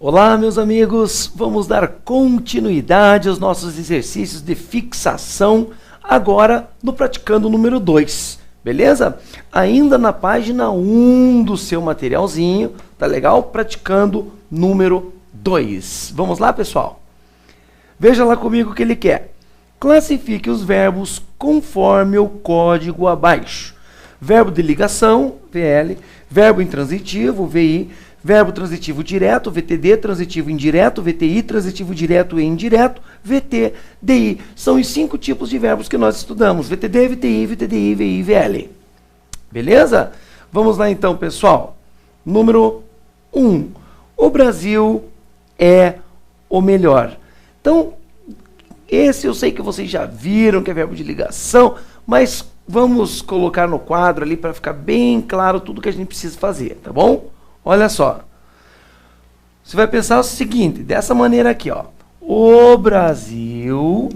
Olá, meus amigos, vamos dar continuidade aos nossos exercícios de fixação, agora no praticando número 2, beleza? Ainda na página 1 do seu materialzinho, tá legal? Praticando número 2. Vamos lá, pessoal? Veja lá comigo o que ele quer. Classifique os verbos conforme o código abaixo. Verbo de ligação, VL, verbo intransitivo, VI, verbo transitivo direto, VTD, transitivo indireto, VTI, transitivo direto e indireto, VT, DI. São os 5 tipos de verbos que nós estudamos. VTD, VTI, VTDI, VI, VL. Beleza? Vamos lá então, pessoal. Número 1. O Brasil é o melhor. Então, esse eu sei que vocês já viram que é verbo de ligação, mas vamos colocar no quadro ali para ficar bem claro tudo que a gente precisa fazer, tá bom? Olha só, você vai pensar o seguinte, dessa maneira aqui, ó. O Brasil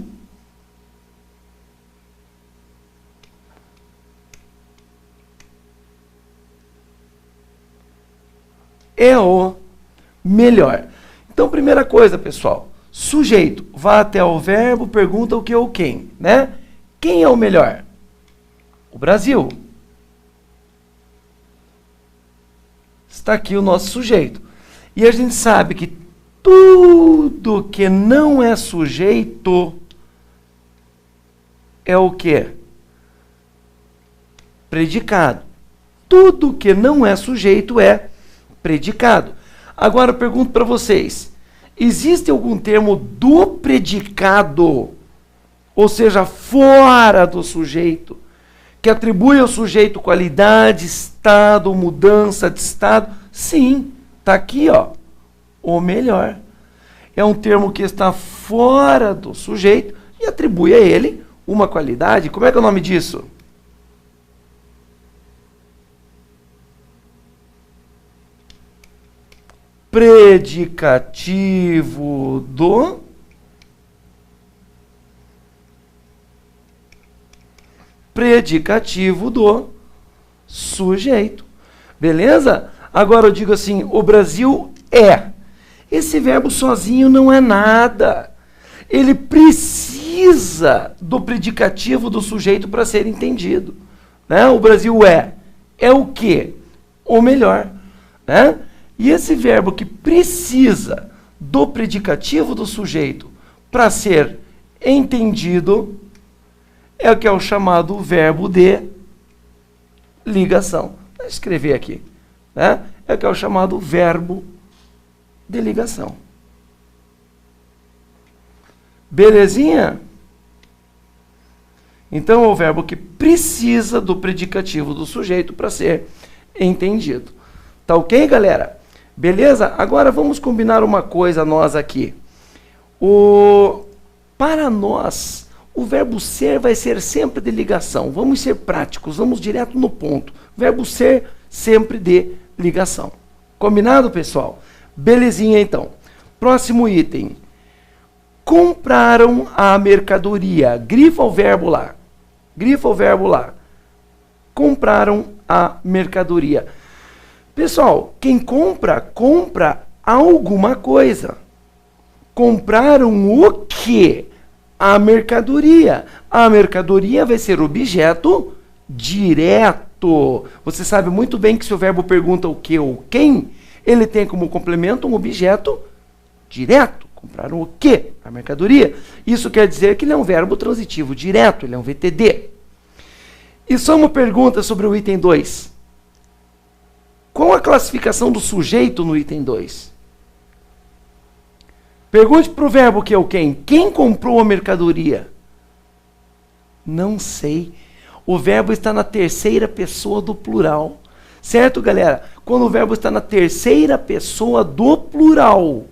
é o melhor. Então, primeira coisa, pessoal, sujeito, vá até o verbo, pergunta o que ou quem, né? Quem é o melhor? O Brasil. Está aqui o nosso sujeito. E a gente sabe que tudo que não é sujeito é o quê? Predicado. Tudo que não é sujeito é predicado. Agora eu pergunto para vocês, existe algum termo do predicado, ou seja, fora do sujeito, que atribui ao sujeito qualidade, estado, mudança de estado? Sim, está aqui, ó, o melhor. É um termo que está fora do sujeito e atribui a ele uma qualidade. Como é que é o nome disso? Predicativo do sujeito. Beleza? Agora eu digo assim, o Brasil é. Esse verbo sozinho não é nada. Ele precisa do predicativo do sujeito para ser entendido, né? O Brasil é. É o quê? O melhor, né? E esse verbo que precisa do predicativo do sujeito para ser entendido é o que é o chamado verbo de ligação. Vou escrever aqui, né? É o que é o chamado verbo de ligação. Belezinha? Então, é o verbo que precisa do predicativo do sujeito para ser entendido. Tá ok, galera? Beleza? Agora vamos combinar uma coisa nós aqui. Para nós, o verbo ser vai ser sempre de ligação. Vamos ser práticos, vamos direto no ponto. Verbo ser sempre de ligação. Combinado, pessoal? Belezinha, então. Próximo item. Compraram a mercadoria. Grifa o verbo lá. Grifa o verbo lá. Compraram a mercadoria. Pessoal, quem compra, compra alguma coisa. Compraram o quê? A mercadoria. A mercadoria vai ser objeto direto. Você sabe muito bem que se o verbo pergunta o que ou quem, ele tem como complemento um objeto direto. Compraram o quê? A mercadoria. Isso quer dizer que ele é um verbo transitivo direto, ele é um VTD. E só uma pergunta sobre o item 2. Qual a classificação do sujeito no item 2? Pergunte para o verbo que é o quem. Quem comprou a mercadoria? Não sei. O verbo está na terceira pessoa do plural. Certo, galera? Quando o verbo está na terceira pessoa do plural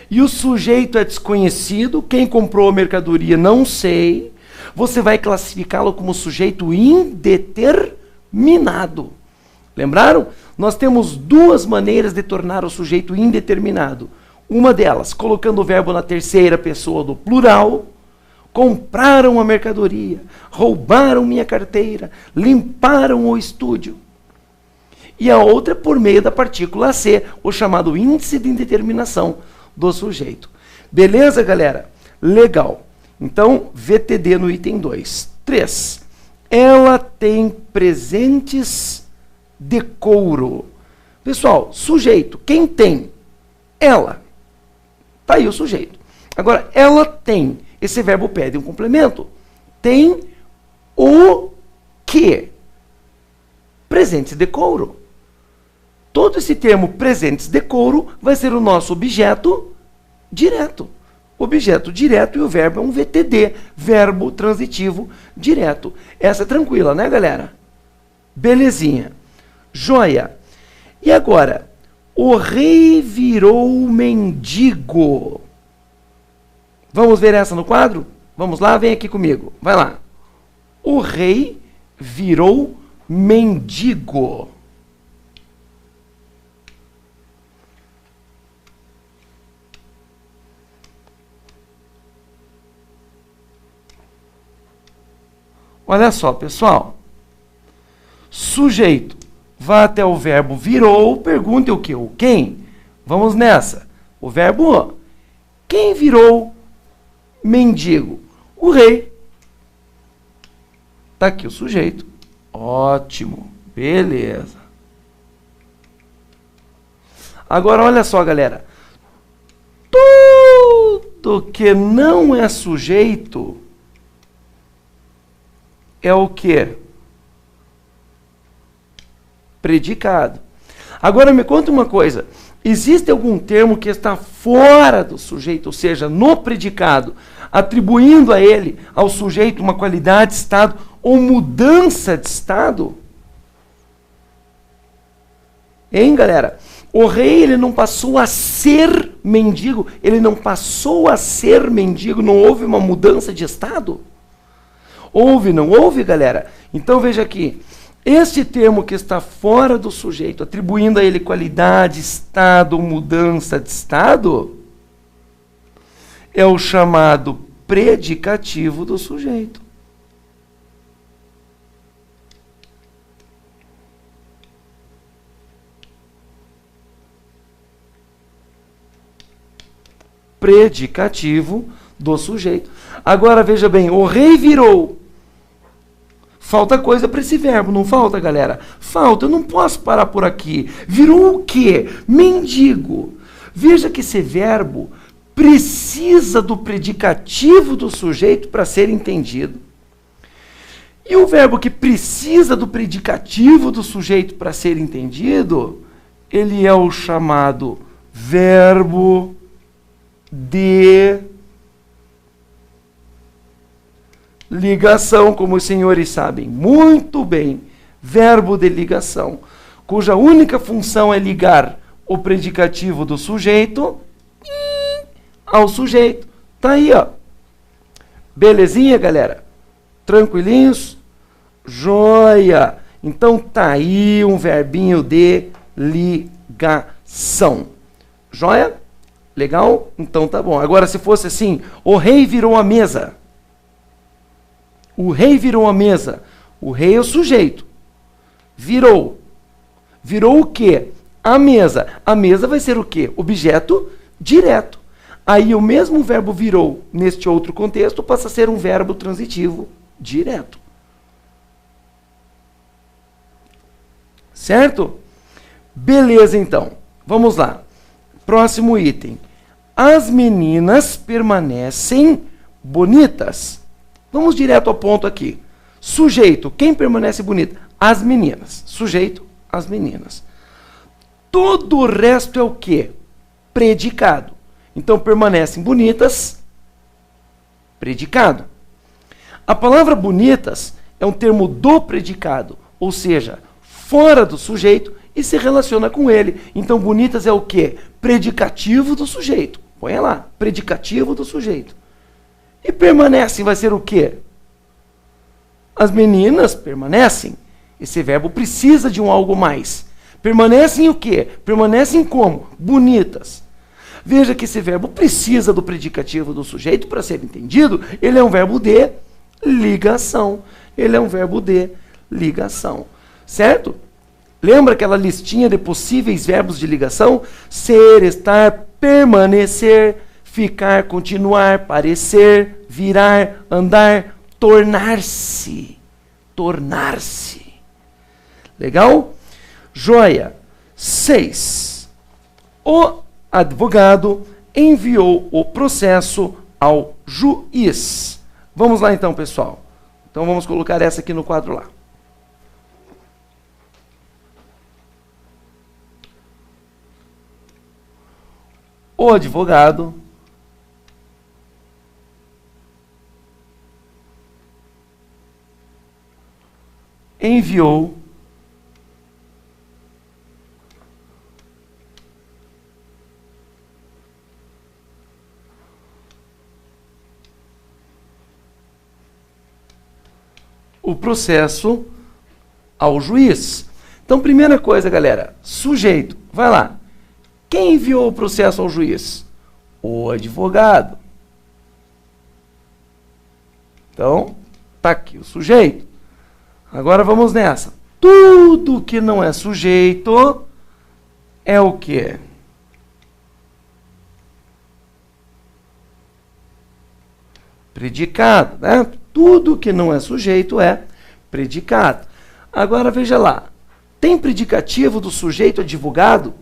e o sujeito é desconhecido, quem comprou a mercadoria não sei, você vai classificá-lo como sujeito indeterminado. Lembraram? Nós temos 2 maneiras de tornar o sujeito indeterminado. Uma delas, colocando o verbo na terceira pessoa do plural. Compraram a mercadoria, roubaram minha carteira, limparam o estúdio. e a outra é por meio da partícula C, o chamado índice de indeterminação do sujeito. Beleza, galera? Legal. Então, VTD no item 2. 3. Ela tem presentes de couro. Pessoal, sujeito, quem tem? Ela. Tá aí o sujeito. Agora, ela tem. Esse verbo pede um complemento. Tem o quê? Presentes de couro. Todo esse termo presentes de couro vai ser o nosso objeto direto. Objeto direto e o verbo é um VTD, verbo transitivo direto. Essa é tranquila, né, galera? Belezinha. Joia. E agora? O rei virou mendigo. Vamos ver essa no quadro? Vamos lá, vem aqui comigo. Vai lá. O rei virou mendigo. Olha só, pessoal. Sujeito. Vá até o verbo virou, pergunte o que? O quem? Vamos nessa. O verbo quem virou mendigo? O rei. Está aqui o sujeito. Ótimo. Beleza. Agora, olha só, galera. Tudo que não é sujeito é o quê? Predicado. Agora me conta uma coisa. Existe algum termo que está fora do sujeito, ou seja, no predicado, atribuindo a ele, ao sujeito, uma qualidade, estado ou mudança de estado? Hein, galera? O rei, ele não passou a ser mendigo, ele não passou a ser mendigo, não houve uma mudança de estado? Houve, não houve, galera? Então veja aqui. Este termo que está fora do sujeito, atribuindo a ele qualidade, estado ou mudança de estado, é o chamado predicativo do sujeito. Predicativo do sujeito. Agora veja bem, o rei virou. Falta coisa para esse verbo, não falta, galera? Falta, eu não posso parar por aqui. Virou o quê? Mendigo. Veja que esse verbo precisa do predicativo do sujeito para ser entendido. E o verbo que precisa do predicativo do sujeito para ser entendido, ele é o chamado verbo de ligação, como os senhores sabem muito bem, verbo de ligação, cuja única função é ligar o predicativo do sujeito ao sujeito. Tá aí, ó. Belezinha, galera? Tranquilinhos? Joia! Então tá aí um verbinho de ligação. Joia? Legal? Então tá bom. Agora, se fosse assim, o rei virou a mesa. O rei virou a mesa. O rei é o sujeito. Virou. Virou o quê? A mesa. A mesa vai ser o quê? Objeto direto. Aí o mesmo verbo virou, neste outro contexto, passa a ser um verbo transitivo direto. Certo? Beleza, então. Vamos lá. Próximo item. As meninas permanecem bonitas. Vamos direto ao ponto aqui. Sujeito, quem permanece bonita? As meninas. Sujeito, as meninas. Todo o resto é o quê? Predicado. Então, permanecem bonitas, predicado. A palavra bonitas é um termo do predicado, ou seja, fora do sujeito e se relaciona com ele. Então, bonitas é o quê? Predicativo do sujeito. Põe lá, predicativo do sujeito. E permanecem vai ser o quê? As meninas permanecem. Esse verbo precisa de um algo mais. Permanecem o quê? Permanecem como? Bonitas. Veja que esse verbo precisa do predicativo do sujeito para ser entendido. Ele é um verbo de ligação. Ele é um verbo de ligação. Certo? Lembra aquela listinha de possíveis verbos de ligação? Ser, estar, permanecer, ficar, continuar, parecer, virar, andar, tornar-se. Tornar-se. Legal? Joia. 6. O advogado enviou o processo ao juiz. Vamos lá então, pessoal. Então vamos colocar essa aqui no quadro lá. O advogado enviou o processo ao juiz. Então, primeira coisa, galera, sujeito, vai lá. Quem enviou o processo ao juiz? O advogado. Então, tá aqui o sujeito. Agora vamos nessa. Tudo que não é sujeito é o quê? Predicado, né? Tudo que não é sujeito é predicado. Agora veja lá. Tem predicativo do sujeito advogado?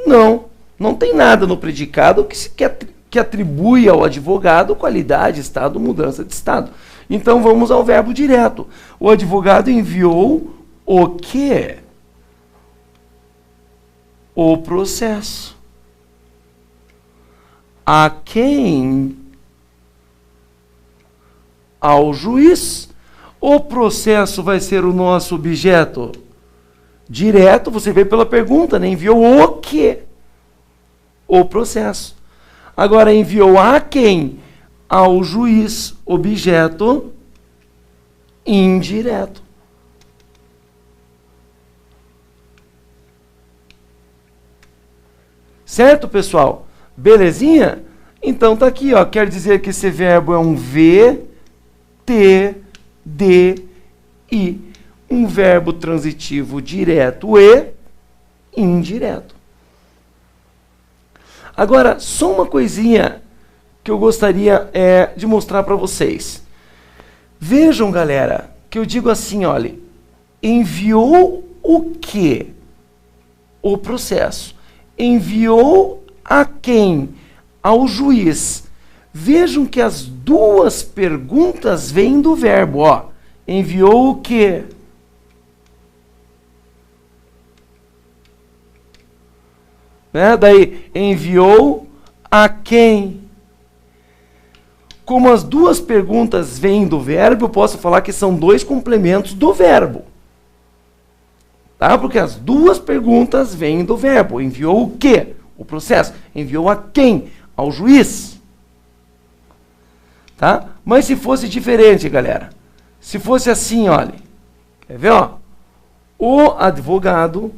Não. Não tem nada no predicado que atribui ao advogado qualidade, estado, mudança de estado. Então vamos ao verbo direto. O advogado enviou o quê? O processo. A quem? Ao juiz. O processo vai ser o nosso objeto direto, você vê pela pergunta, né? Enviou o quê? O processo. Agora, enviou a quem? Ao juiz, objeto indireto. Certo, pessoal? Belezinha? Então tá aqui, ó. Quer dizer que esse verbo é um VTDI. Um verbo transitivo direto e indireto. Agora, só uma coisinha que eu gostaria de mostrar para vocês. Vejam, galera, que eu digo assim, olha, enviou o quê? O processo. Enviou a quem? Ao juiz. Vejam que as duas perguntas vêm do verbo, ó. Enviou o quê? Daí, enviou a quem? Como as duas perguntas vêm do verbo, eu posso falar que são dois complementos do verbo. Tá? Porque as duas perguntas vêm do verbo. Enviou o quê? O processo. Enviou a quem? Ao juiz. Tá? Mas se fosse diferente, galera. Se fosse assim, olha. Quer ver, ó? O advogado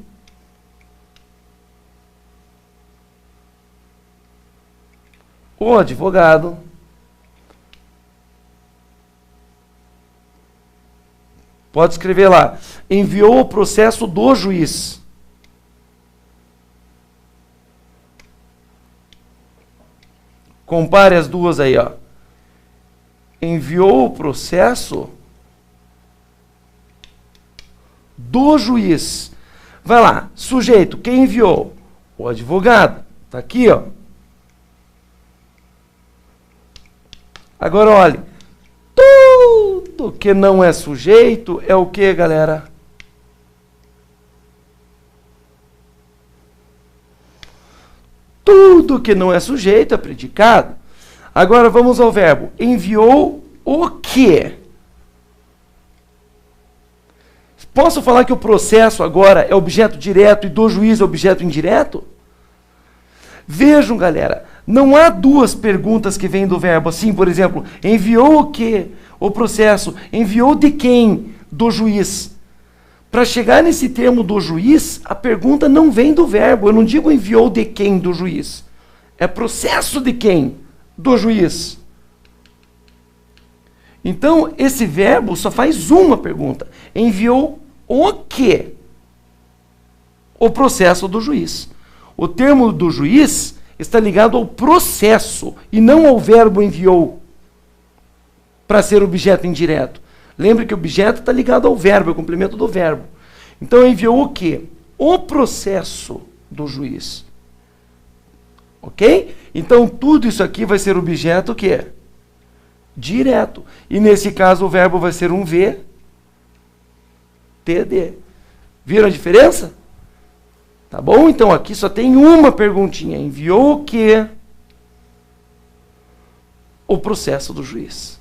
pode escrever lá, enviou o processo do juiz. Compare as duas aí, ó. Enviou o processo do juiz. Vai lá, sujeito, quem enviou? O advogado. Tá aqui, ó. Agora, olhe, tudo que não é sujeito é o que, galera? Tudo que não é sujeito é predicado. Agora, vamos ao verbo. Enviou o quê? Posso falar que o processo agora é objeto direto e do juiz é objeto indireto? Vejam, galera. Não há duas perguntas que vêm do verbo. Assim, por exemplo, enviou o quê? O processo. Enviou de quem? Do juiz. Para chegar nesse termo do juiz, a pergunta não vem do verbo. Eu não digo enviou de quem do juiz. É processo de quem? Do juiz. Então, esse verbo só faz uma pergunta. Enviou o quê? o processo do juiz. O termo do juiz está ligado ao processo e não ao verbo enviou para ser objeto indireto. Lembre que o objeto está ligado ao verbo, ao complemento do verbo. Então enviou o quê? O processo do juiz. Ok? Então tudo isso aqui vai ser objeto o quê? Direto. E nesse caso o verbo vai ser um VTD. Viram a diferença? Tá bom? Então aqui só tem uma perguntinha. Enviou o quê? O processo do juiz.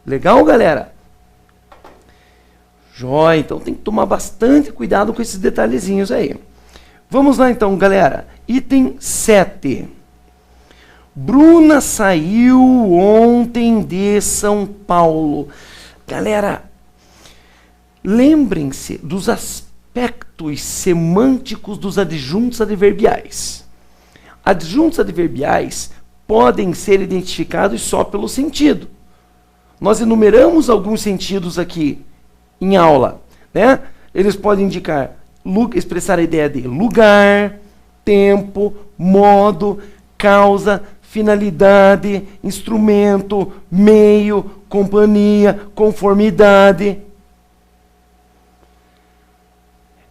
Legal, galera? Jóia, então tem que tomar bastante cuidado com esses detalhezinhos aí. Vamos lá então, galera. Item 7. Bruna saiu ontem de São Paulo. Galera, lembrem-se dos aspectos semânticos dos adjuntos adverbiais. Adjuntos adverbiais podem ser identificados só pelo sentido. Nós enumeramos alguns sentidos aqui em aula, né? Eles podem indicar, expressar a ideia de lugar, tempo, modo, causa, finalidade, instrumento, meio, companhia, conformidade.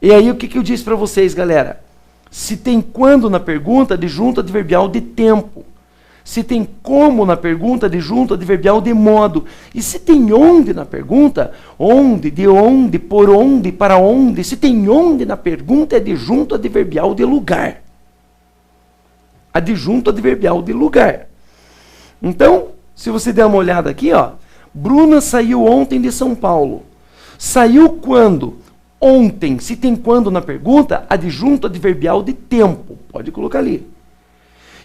E aí o que eu disse para vocês, galera? Se tem quando na pergunta, adjunto adverbial de tempo. Se tem como na pergunta, adjunto adverbial de modo. E se tem onde na pergunta, onde, de onde, por onde, para onde. Se tem onde na pergunta, é adjunto adverbial de lugar. Adjunto adverbial de lugar. Então, se você der uma olhada aqui, ó, Bruna saiu ontem de São Paulo. Saiu quando? Ontem. Se tem quando na pergunta, adjunto adverbial de tempo. Pode colocar ali.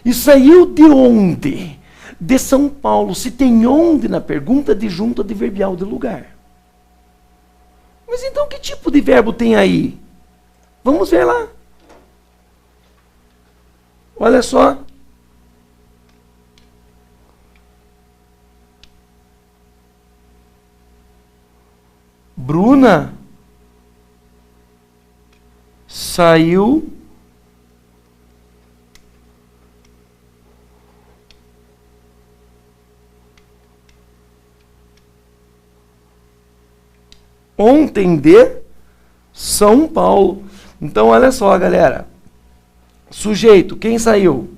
E saiu de onde? De São Paulo. Se tem onde na pergunta, adjunto adverbial de lugar. Mas então que tipo de verbo tem aí? Vamos ver lá. Olha só. Bruna saiu ontem de São Paulo. Então, olha só, galera. Sujeito, quem saiu?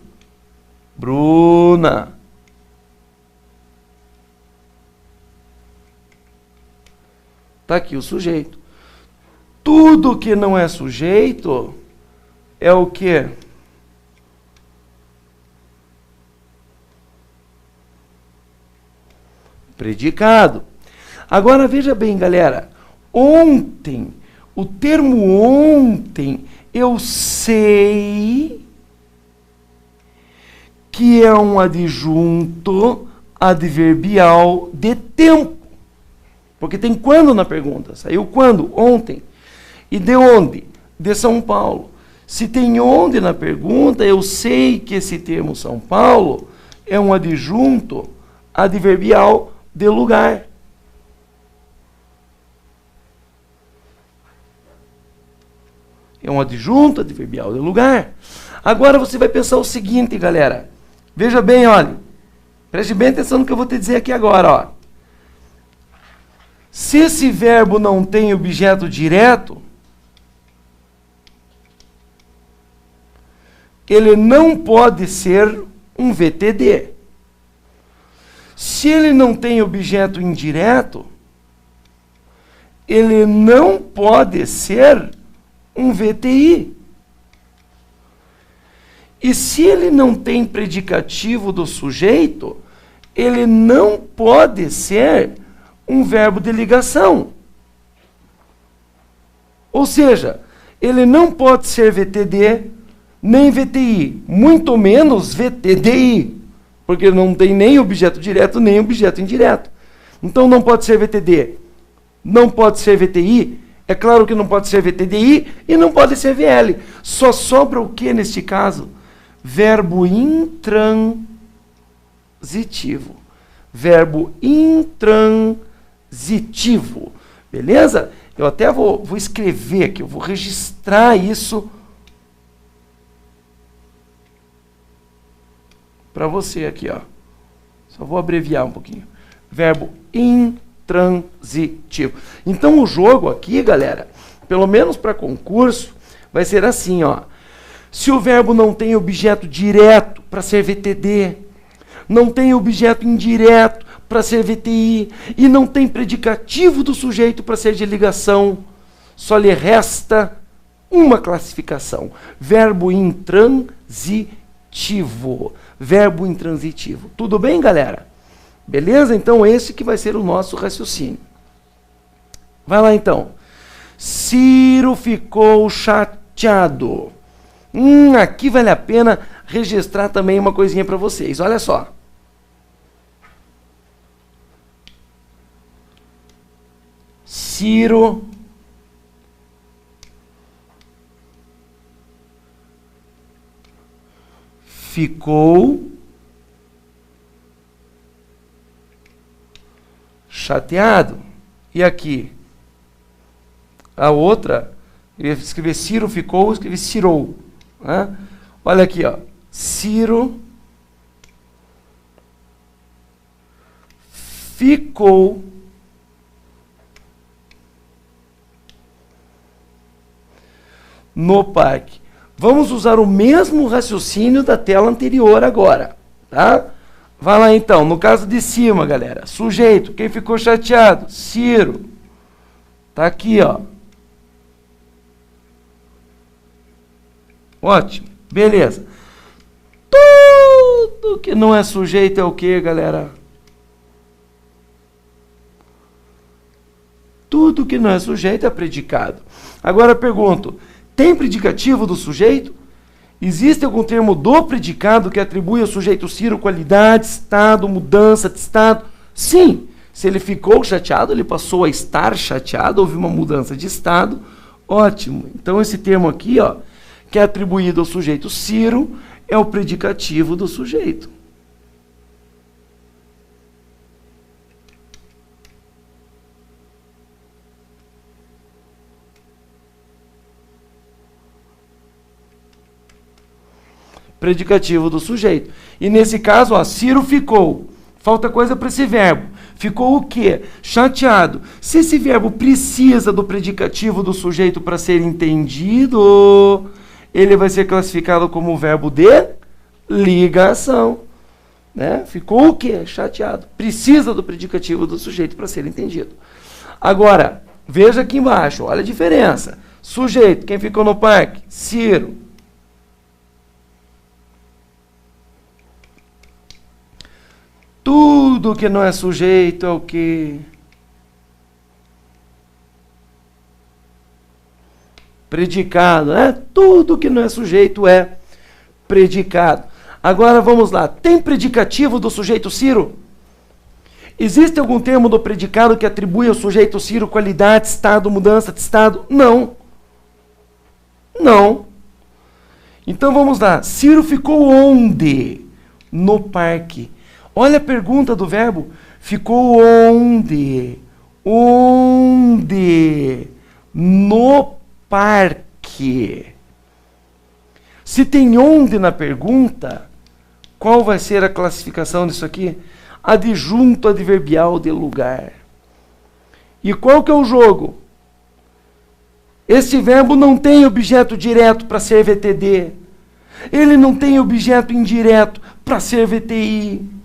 Bruna. Tá aqui o sujeito. Tudo que não é sujeito é o quê? Predicado. Agora, veja bem, galera. Ontem, o termo ontem, eu sei que é um adjunto adverbial de tempo. Porque tem quando na pergunta. Saiu quando? Ontem. E de onde? De São Paulo. Se tem onde na pergunta, eu sei que esse termo São Paulo é um adjunto adverbial de lugar. É um adjunto adverbial de lugar. Agora você vai pensar o seguinte, galera. Veja bem, olha. Preste bem atenção no que eu vou te dizer aqui agora, ó. Se esse verbo não tem objeto direto, ele não pode ser um VTD. Se ele não tem objeto indireto, ele não pode ser um VTI. E se ele não tem predicativo do sujeito, ele não pode ser um verbo de ligação. Ou seja, ele não pode ser VTD, nem VTI, muito menos VTDI, porque não tem nem objeto direto, nem objeto indireto. Então não pode ser VTD, não pode ser VTI, é claro que não pode ser VTDI e não pode ser VL. Só sobra o que neste caso? Verbo intransitivo. Verbo intransitivo. Beleza? Eu até vou escrever aqui, eu vou registrar isso para você aqui, ó. Só vou abreviar um pouquinho. Verbo intransitivo. Então o jogo aqui, galera, pelo menos para concurso, vai ser assim, ó. Se o verbo não tem objeto direto para ser VTD, não tem objeto indireto para ser VTI e não tem predicativo do sujeito para ser de ligação, só lhe resta uma classificação. Verbo intransitivo. Verbo intransitivo. Tudo bem, galera? Beleza? Então esse que vai ser o nosso raciocínio. Vai lá então. Ciro ficou chateado. Aqui vale a pena registrar também uma coisinha para vocês. Olha só. Ciro ficou chateado. E aqui? A outra, eu ia escrever Ciro ficou, escrevi cirou. Né? Olha aqui, ó. Ciro ficou no parque. Vamos usar o mesmo raciocínio da tela anterior agora, tá? Vai lá então, no caso de cima, galera. Sujeito, quem ficou chateado? Ciro. Tá aqui, ó. Ótimo, beleza. Tudo que não é sujeito é o que, galera? Tudo que não é sujeito é predicado. Agora eu pergunto, tem predicativo do sujeito? Existe algum termo do predicado que atribui ao sujeito Ciro qualidade, estado, mudança de estado? Sim. Se ele ficou chateado, ele passou a estar chateado, houve uma mudança de estado. Ótimo. Então esse termo aqui, ó, que é atribuído ao sujeito Ciro, é o predicativo do sujeito. Predicativo do sujeito. E nesse caso, ó, Ciro ficou. Falta coisa para esse verbo. Ficou o quê? Chateado. Se esse verbo precisa do predicativo do sujeito para ser entendido, ele vai ser classificado como verbo de ligação. Né? Ficou o quê? Chateado. Precisa do predicativo do sujeito para ser entendido. Agora, veja aqui embaixo, olha a diferença. Sujeito, quem ficou no parque? Ciro. Tudo que não é sujeito é o quê? Predicado, né? Tudo que não é sujeito é predicado. Agora vamos lá. Tem predicativo do sujeito Ciro? Existe algum termo do predicado que atribui ao sujeito Ciro qualidade, estado, mudança de estado? Não. Não. Então vamos lá. Ciro ficou onde? No parque. Olha a pergunta do verbo. Ficou onde? Onde? No parque. Se tem onde na pergunta, qual vai ser a classificação disso aqui? Adjunto adverbial de lugar. E qual que é o jogo? Este verbo não tem objeto direto para ser VTD. Ele não tem objeto indireto para ser VTI.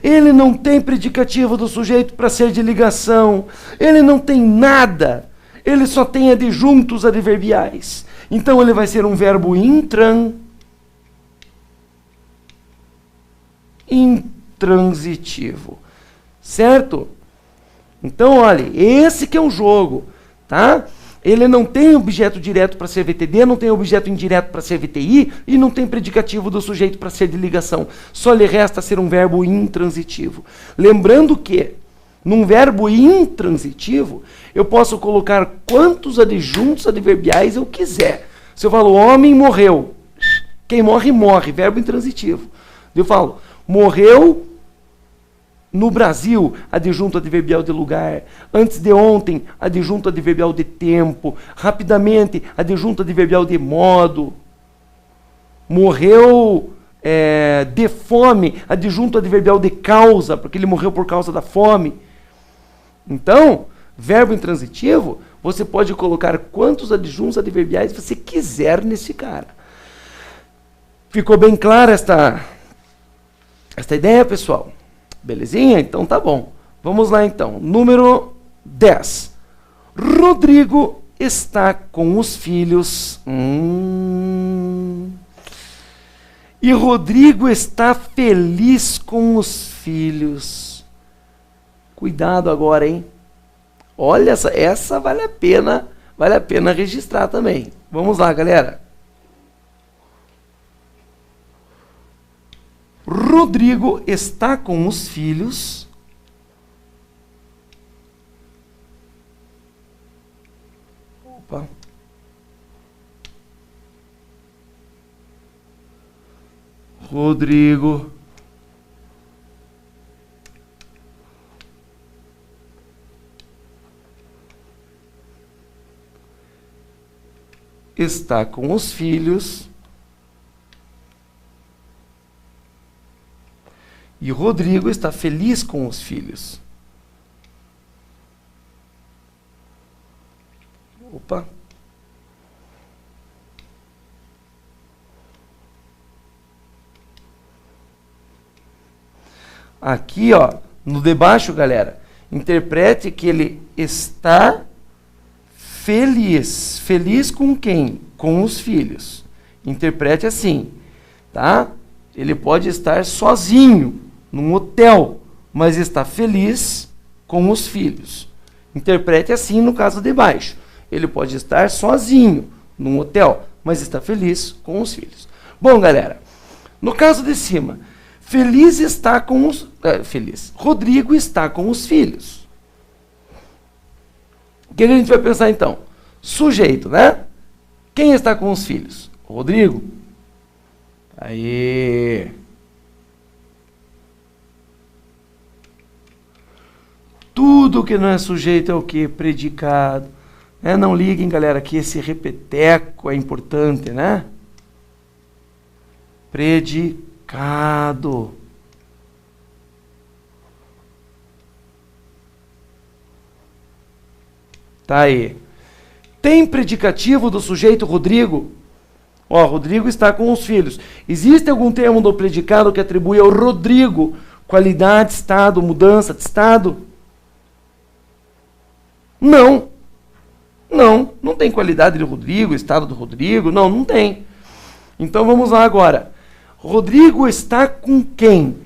Ele não tem predicativo do sujeito para ser de ligação. Ele não tem nada. Ele só tem adjuntos adverbiais. Então ele vai ser um verbo intransitivo. Certo? Então, olha, esse que é o jogo, tá? Ele não tem objeto direto para ser VTD, não tem objeto indireto para ser VTI e não tem predicativo do sujeito para ser de ligação. Só lhe resta ser um verbo intransitivo. Lembrando que, num verbo intransitivo, eu posso colocar quantos adjuntos adverbiais eu quiser. Se eu falo, homem morreu. Quem morre, morre. Verbo intransitivo. Eu falo, morreu No Brasil, adjunto adverbial de lugar. Antes de ontem, adjunto adverbial de tempo. Rapidamente, adjunto adverbial de modo. Morreu de fome, adjunto adverbial de causa, porque ele morreu por causa da fome. Então, verbo intransitivo, você pode colocar quantos adjuntos adverbiais você quiser nesse cara. Ficou bem clara esta ideia, pessoal? Belezinha? Então tá bom. Vamos lá então. Número 10. Rodrigo está com os filhos. E Rodrigo está feliz com os filhos. Cuidado agora, hein? Olha, essa vale a pena registrar também. Vamos lá, galera. Rodrigo está com os filhos. Opa. Rodrigo está com os filhos. E Rodrigo está feliz com os filhos. Opa. Aqui, ó, no de baixo, galera, interprete que ele está feliz. Feliz com quem? Com os filhos. Interprete assim, tá? Ele pode estar sozinho num hotel, mas está feliz com os filhos. Interprete assim no caso de baixo. Ele pode estar sozinho num hotel, mas está feliz com os filhos. Bom, galera, no caso de cima, feliz está com os... Rodrigo está com os filhos. O que a gente vai pensar então? Sujeito, né? Quem está com os filhos? Rodrigo. Aí. Tudo que não é sujeito é o que? Predicado. Não liguem, galera, que esse repeteco é importante, né? Predicado. Tá aí. Tem predicativo do sujeito Rodrigo? Ó, Rodrigo está com os filhos. Existe algum termo do predicado que atribui ao Rodrigo qualidade, estado, mudança de estado? Não. Não tem qualidade de Rodrigo, estado do Rodrigo. Não tem. Então vamos lá agora. Rodrigo está com quem?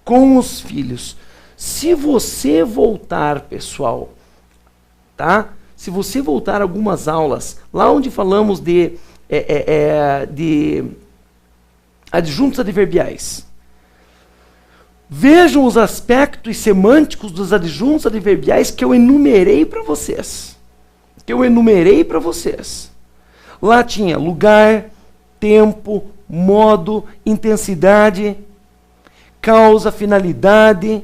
Com os filhos. Se você voltar, pessoal, tá? Se você voltar algumas aulas, lá onde falamos de adjuntos adverbiais, vejam os aspectos semânticos dos adjuntos adverbiais que eu enumerei para vocês. Lá tinha lugar, tempo, modo, intensidade, causa, finalidade,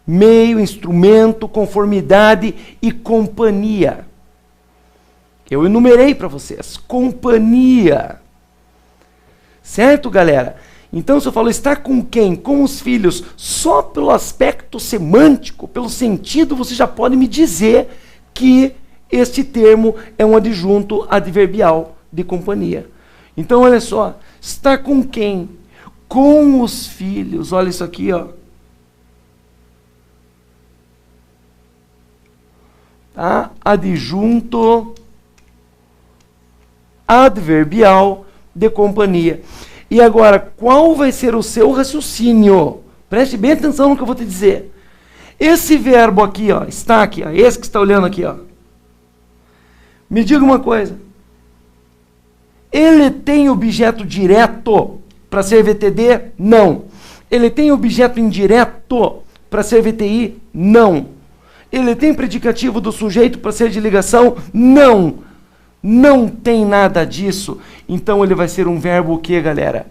meio, instrumento, conformidade e companhia. Eu enumerei para vocês. Companhia. Certo, galera? Então, se eu falo está com quem? Com os filhos. Só pelo aspecto semântico, pelo sentido, você já pode me dizer que este termo é um adjunto adverbial de companhia. Então, olha só. Está com quem? Com os filhos. Olha isso aqui, ó. Tá? Adjunto adverbial de companhia. E agora, qual vai ser o seu raciocínio? Preste bem atenção no que eu vou te dizer. Esse verbo aqui, ó, está aqui, ó, esse que está olhando aqui, ó. Me diga uma coisa. Ele tem objeto direto para ser VTD? Não. Ele tem objeto indireto para ser VTI? Não. Ele tem predicativo do sujeito para ser de ligação? Não. Não tem nada disso. Então ele vai ser um verbo o quê, galera?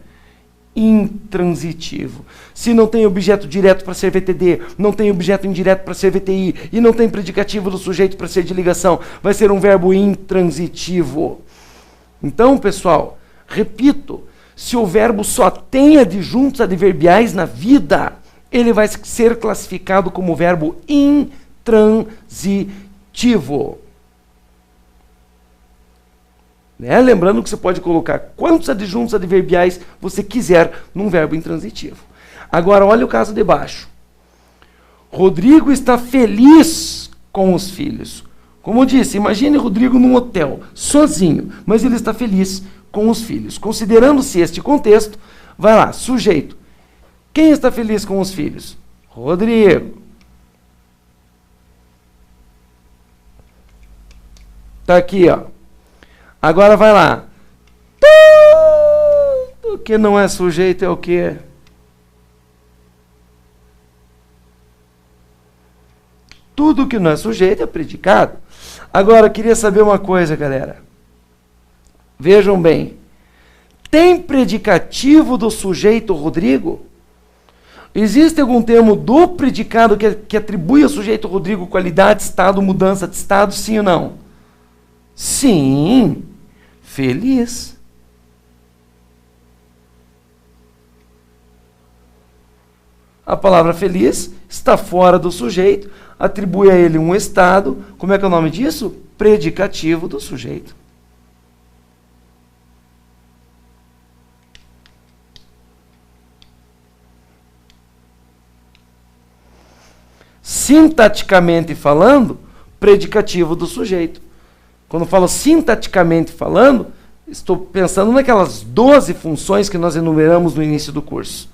intransitivo. Se não tem objeto direto para ser VTD, não tem objeto indireto para ser VTI, e não tem predicativo do sujeito para ser de ligação, vai ser um verbo intransitivo. Então, pessoal, repito, se o verbo só tem adjuntos adverbiais na vida, ele vai ser classificado como verbo intransitivo. Né? Lembrando que você pode colocar quantos adjuntos adverbiais você quiser num verbo intransitivo. Agora, olha o caso de baixo. Rodrigo está feliz com os filhos. Como eu disse, imagine Rodrigo num hotel, sozinho, mas ele está feliz com os filhos. Considerando-se este contexto, vai lá, sujeito. Quem está feliz com os filhos? Rodrigo. Está aqui, ó. Agora vai lá. Tudo que não é sujeito é o quê? Tudo que não é sujeito é predicado. Agora, eu queria saber uma coisa, galera. Vejam bem. Tem predicativo do sujeito Rodrigo? Existe algum termo do predicado que atribui ao sujeito Rodrigo qualidade, estado, mudança de estado, sim ou não? Sim. Feliz. A palavra feliz está fora do sujeito, atribui a ele um estado. Como é que é o nome disso? Predicativo do sujeito. Sintaticamente falando, predicativo do sujeito. Quando eu falo sintaticamente falando, estou pensando naquelas 12 funções que nós enumeramos no início do curso.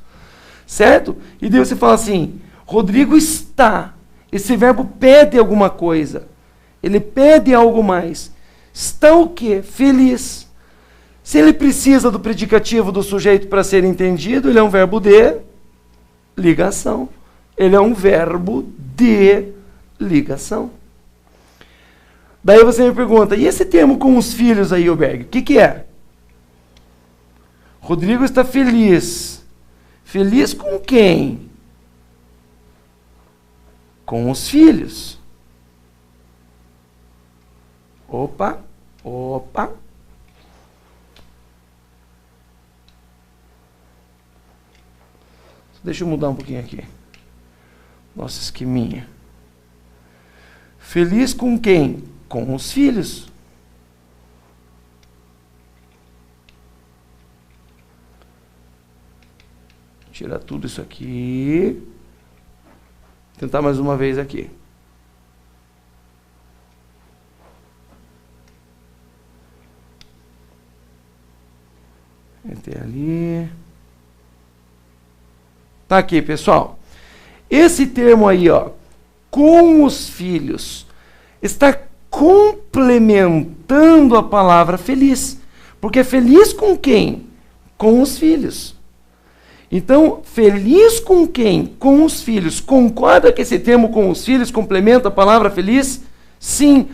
Certo? E daí você fala assim, Rodrigo está. Esse verbo pede alguma coisa. Ele pede algo mais. Está o quê? Feliz. Se ele precisa do predicativo do sujeito para ser entendido, ele é um verbo de ligação. Ele é um verbo de ligação. Daí você me pergunta, e esse termo com os filhos aí, Oberg, o que é? Rodrigo está feliz. Feliz com quem? Com os filhos. Opa. Deixa eu mudar um pouquinho aqui. Nossa, esqueminha. Feliz com quem? Com os filhos. Tirar tudo isso aqui. Tentar mais uma vez aqui. Meter ali. Tá aqui, pessoal. Esse termo aí, ó, com os filhos, está complementando a palavra feliz. Porque feliz com quem? Com os filhos. Então, feliz com quem? Com os filhos. Concorda que esse termo com os filhos complementa a palavra feliz? Sim.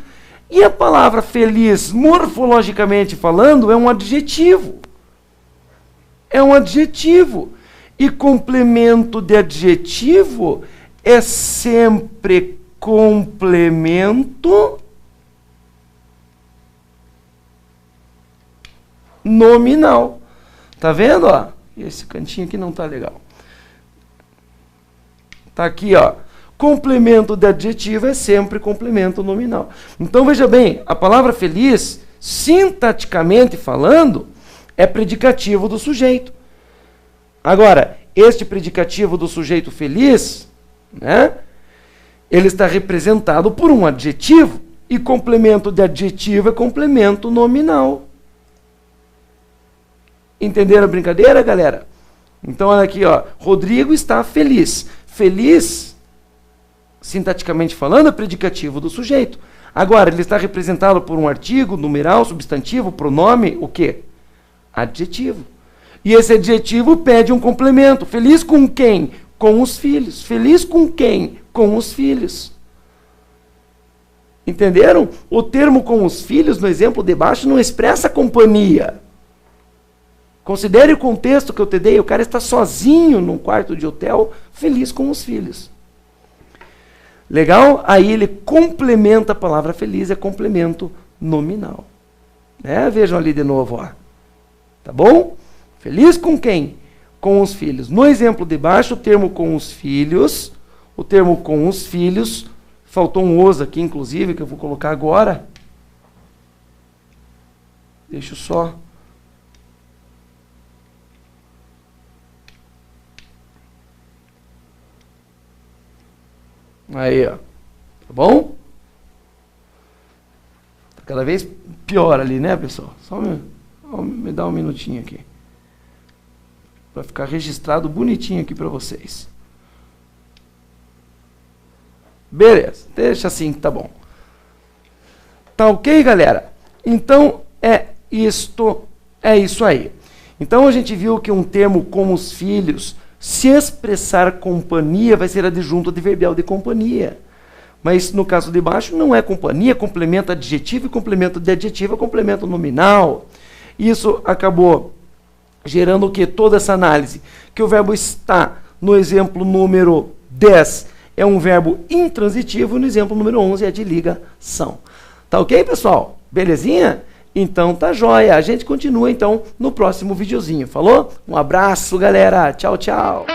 E a palavra feliz, morfologicamente falando, é um adjetivo. É um adjetivo. E complemento de adjetivo é sempre complemento nominal. Tá vendo, ó? Esse cantinho aqui não tá legal. Tá aqui, ó. Complemento de adjetivo é sempre complemento nominal. Então, veja bem, a palavra feliz, sintaticamente falando, é predicativo do sujeito. Agora, este predicativo do sujeito feliz, né, ele está representado por um adjetivo, e complemento de adjetivo é complemento nominal. Entenderam a brincadeira, galera? Então, olha aqui, ó. Rodrigo está feliz. Feliz, sintaticamente falando, é predicativo do sujeito. Agora, ele está representado por um artigo, numeral, substantivo, pronome, o quê? Adjetivo. E esse adjetivo pede um complemento. Feliz com quem? Com os filhos. Feliz com quem? Com os filhos. Entenderam? O termo com os filhos, no exemplo de baixo, não expressa companhia. Considere o contexto que eu te dei. O cara está sozinho num quarto de hotel, feliz com os filhos. Legal? Aí ele complementa a palavra feliz, é complemento nominal. Vejam ali de novo, ó. Tá bom? Feliz com quem? Com os filhos. No exemplo de baixo, o termo com os filhos, faltou um os aqui, inclusive, que eu vou colocar agora. Deixa eu só... Aí, ó. Tá bom? Tá cada vez pior ali, né, pessoal? Só me dá um minutinho aqui. Para ficar registrado bonitinho aqui para vocês. Beleza. Deixa assim que tá bom. Tá ok, galera? Então, é isso aí. Então, a gente viu que um termo como os filhos... Se expressar companhia, vai ser adjunto adverbial de companhia. Mas no caso de baixo não é companhia, complemento adjetivo e complemento de adjetivo é complemento nominal. Isso acabou gerando o que? Toda essa análise. Que o verbo está no exemplo número 10 é um verbo intransitivo e no exemplo número 11 é de ligação. Tá ok, pessoal? Belezinha? Então tá jóia. A gente continua então no próximo videozinho. Falou? Um abraço, galera. Tchau, tchau.